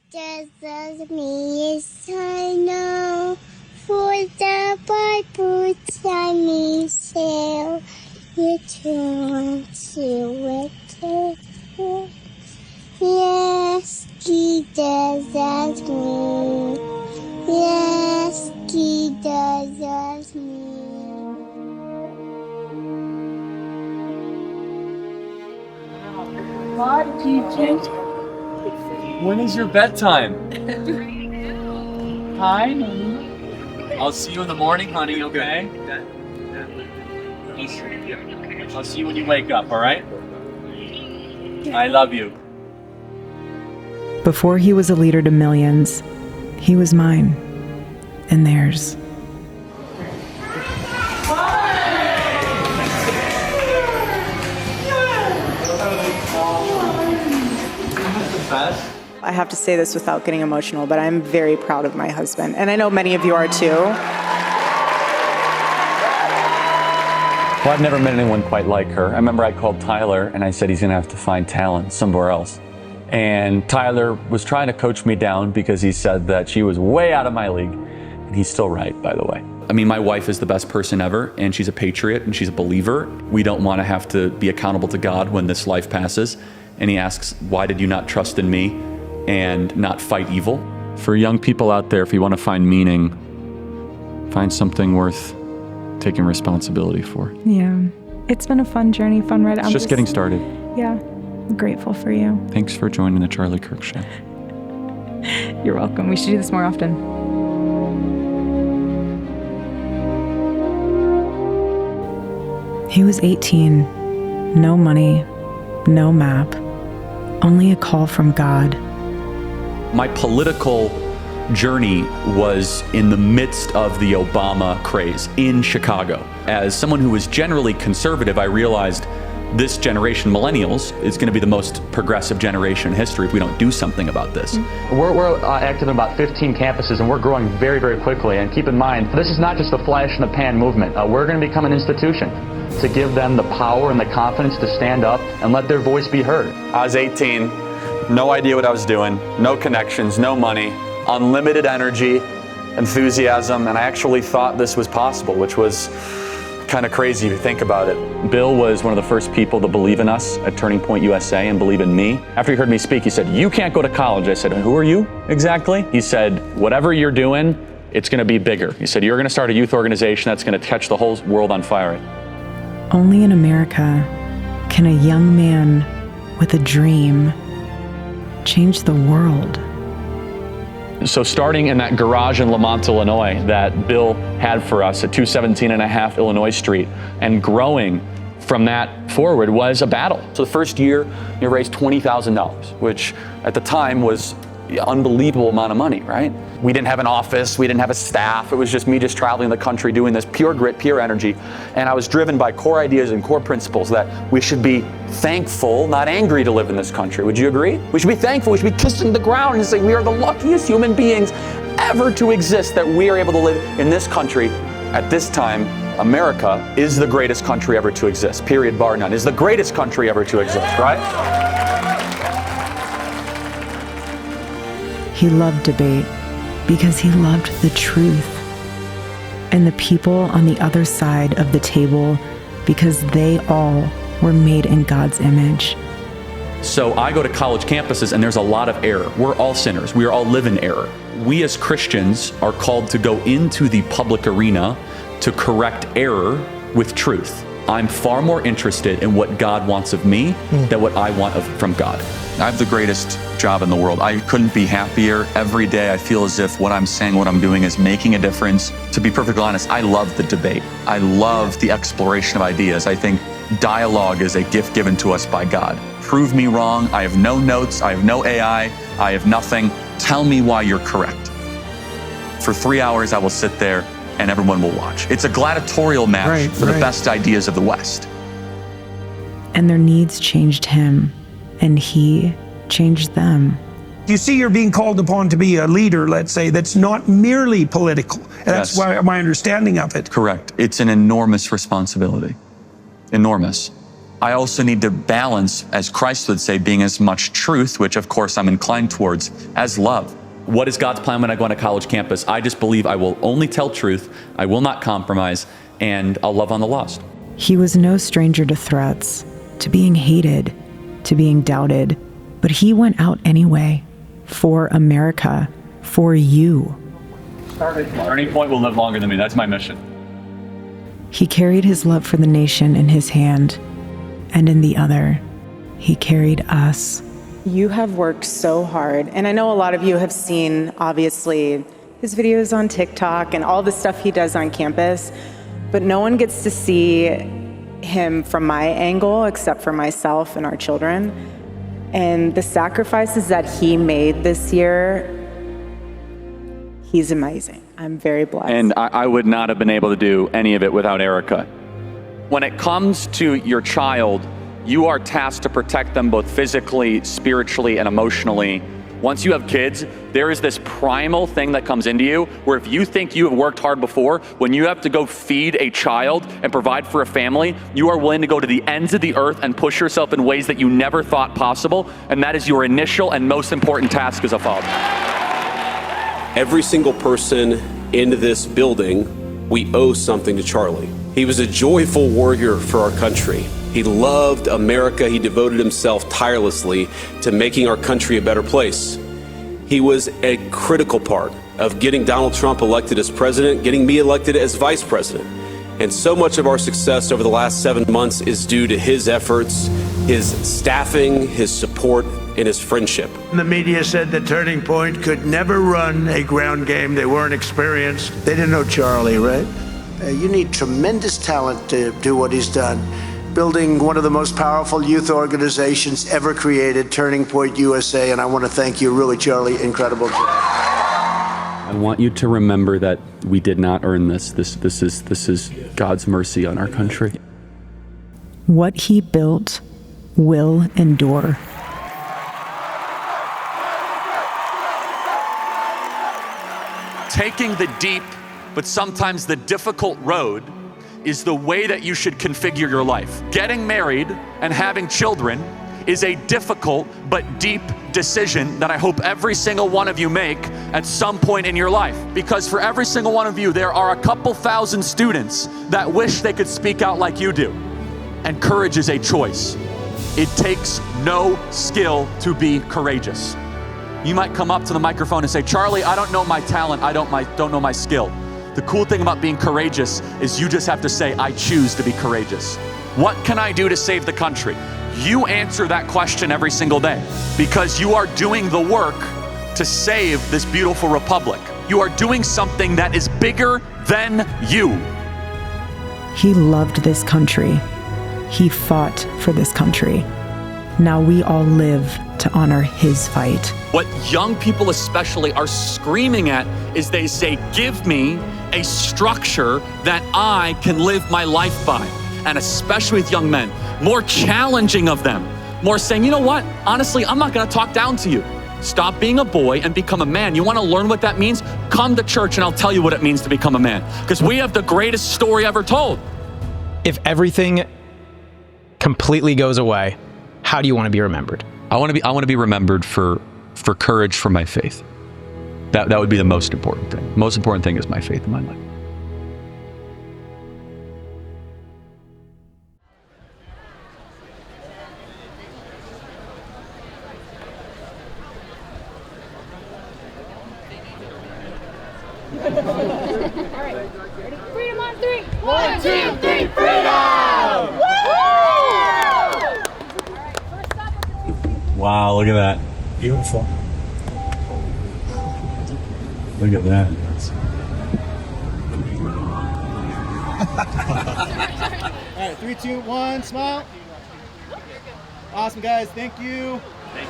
Jesus me is I know, for the Bible tells me so. You turn to wicked. Yes, he does me. Yes, he does me. Hi, Gigi. When is your bedtime? Hi, honey. I'll see you in the morning, honey, okay? I'll see you when you wake up, all right? I love you. Before he was a leader to millions, he was mine and theirs. I have to say this without getting emotional, but I'm very proud of my husband. And I know many of you are too. Well, I've never met anyone quite like her. I remember I called Tyler and I said he's gonna have to find talent somewhere else. And Tyler was trying to coach me down because he said that she was way out of my league. And he's still right, by the way. I mean, my wife is the best person ever, and she's a patriot and she's a believer. We don't want to have to be accountable to God when this life passes. And he asks, why did you not trust in me and not fight evil? For young people out there, if you want to find meaning, find something worth taking responsibility for. Yeah, it's been a fun journey, fun ride. It's just getting started. Yeah, I'm grateful for you. Thanks for joining the Charlie Kirk Show. You're welcome. We should do this more often. He was 18, no money, no map, only a call from God. My political journey was in the midst of the Obama craze in Chicago. As someone who was generally conservative, I realized this generation, millennials, is going to be the most progressive generation in history if we don't do something about this. We're active in about 15 campuses, and we're growing very, very quickly. And keep in mind, this is not just a flash in the pan movement. We're going to become an institution to give them the power and the confidence to stand up and let their voice be heard. I was 18, no idea what I was doing, no connections, no money, unlimited energy, enthusiasm, and I actually thought this was possible, which was kind of crazy if you think about it. Bill was one of the first people to believe in us at Turning Point USA and believe in me. After he heard me speak, he said, "You can't go to college." I said, "Who are you exactly?" He said, "Whatever you're doing, it's going to be bigger." He said, "You're going to start a youth organization that's going to catch the whole world on fire." Only in America can a young man with a dream change the world. So starting in that garage in Lamont, Illinois that Bill had for us at 217.5 Illinois Street and growing from that forward was a battle. So the first year, you raised $20,000, which at the time was an unbelievable amount of money, right? We didn't have an office, we didn't have a staff. It was just me just traveling the country doing this, pure grit, pure energy. And I was driven by core ideas and core principles that we should be thankful, not angry, to live in this country. Would you agree? We should be thankful, we should be kissing the ground and saying we are the luckiest human beings ever to exist, that we are able to live in this country at this time. America is the greatest country ever to exist, period, bar none, is the greatest country ever to exist, right? He loved debate because he loved the truth, and the people on the other side of the table because they all were made in God's image. So I go to college campuses and there's a lot of error. We're all sinners. We all live in error. We as Christians are called to go into the public arena to correct error with truth. I'm far more interested in what God wants of me than what I want from God. I have the greatest job in the world. I couldn't be happier. Every day I feel as if what I'm saying, what I'm doing is making a difference. To be perfectly honest, I love the debate. I love the exploration of ideas. I think dialogue is a gift given to us by God. Prove me wrong. I have no notes. I have no AI. I have nothing. Tell me why you're correct. For 3 hours, I will sit there and everyone will watch. It's a gladiatorial match for the best ideas of the West. And their needs changed him, and he changed them. You see, you're being called upon to be a leader, let's say, that's not merely political. That's my understanding of it. Correct. It's an enormous responsibility. Enormous. I also need to balance, as Christ would say, being as much truth, which of course I'm inclined towards, as love. What is God's plan when I go on a college campus? I just believe I will only tell truth, I will not compromise, and I'll love on the lost. He was no stranger to threats, to being hated, to being doubted, but he went out anyway, for America, for you. Turning Point will live longer than me. That's my mission. He carried his love for the nation in his hand, and in the other, he carried us. You have worked so hard, and I know a lot of you have seen, obviously, his videos on TikTok and all the stuff he does on campus, but no one gets to see him from my angle except for myself and our children. And the sacrifices that he made this year, he's amazing. I'm very blessed. And I would not have been able to do any of it without Erica. When it comes to your child, you are tasked to protect them both physically, spiritually, and emotionally. Once you have kids, there is this primal thing that comes into you where if you think you have worked hard before, when you have to go feed a child and provide for a family, you are willing to go to the ends of the earth and push yourself in ways that you never thought possible. And that is your initial and most important task as a father. Every single person in this building, we owe something to Charlie. He was a joyful warrior for our country. He loved America. He devoted himself tirelessly to making our country a better place. He was a critical part of getting Donald Trump elected as president, getting me elected as vice president. And so much of our success over the last 7 months is due to his efforts, his staffing, his support, and his friendship. The media said that Turning Point could never run a ground game. They weren't experienced. They didn't know Charlie, right? You need tremendous talent to do what he's done. Building one of the most powerful youth organizations ever created, Turning Point USA, and I want to thank you, really, Charlie, incredible job. I want you to remember that we did not earn this. This is God's mercy on our country. What he built will endure. Taking the deep, but sometimes the difficult road is the way that you should configure your life. Getting married and having children is a difficult but deep decision that I hope every single one of you make at some point in your life. Because for every single one of you, there are a couple thousand students that wish they could speak out like you do. And courage is a choice. It takes no skill to be courageous. You might come up to the microphone and say, Charlie, I don't know my talent, I don't know my skill. The cool thing about being courageous is you just have to say, I choose to be courageous. What can I do to save the country? You answer that question every single day because you are doing the work to save this beautiful republic. You are doing something that is bigger than you. He loved this country. He fought for this country. Now we all live to honor his fight. What young people especially are screaming at is they say, give me a structure that I can live my life by. And especially with young men, more challenging of them, more saying, you know what? Honestly, I'm not gonna talk down to you. Stop being a boy and become a man. You wanna learn what that means? Come to church and I'll tell you what it means to become a man. Because we have the greatest story ever told. If everything completely goes away, how do you wanna be remembered? I want to be remembered for courage for my faith. That would be the most important thing. Most important thing is my faith in my life. All right, ready? Freedom on three. 1, 2, 3, freedom! Wow, look at that. Beautiful. Look at that. All right, 3, 2, 1, smile. Awesome, guys. Thank you. Thank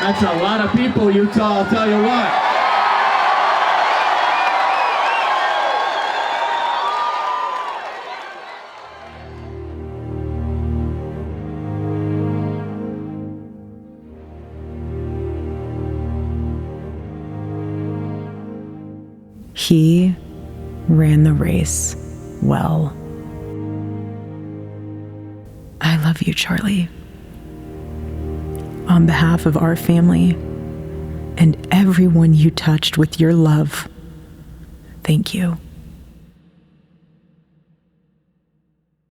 That's a lot of people, Utah, I'll tell you what. He ran the race well. I love you, Charlie. On behalf of our family and everyone you touched with your love, thank you.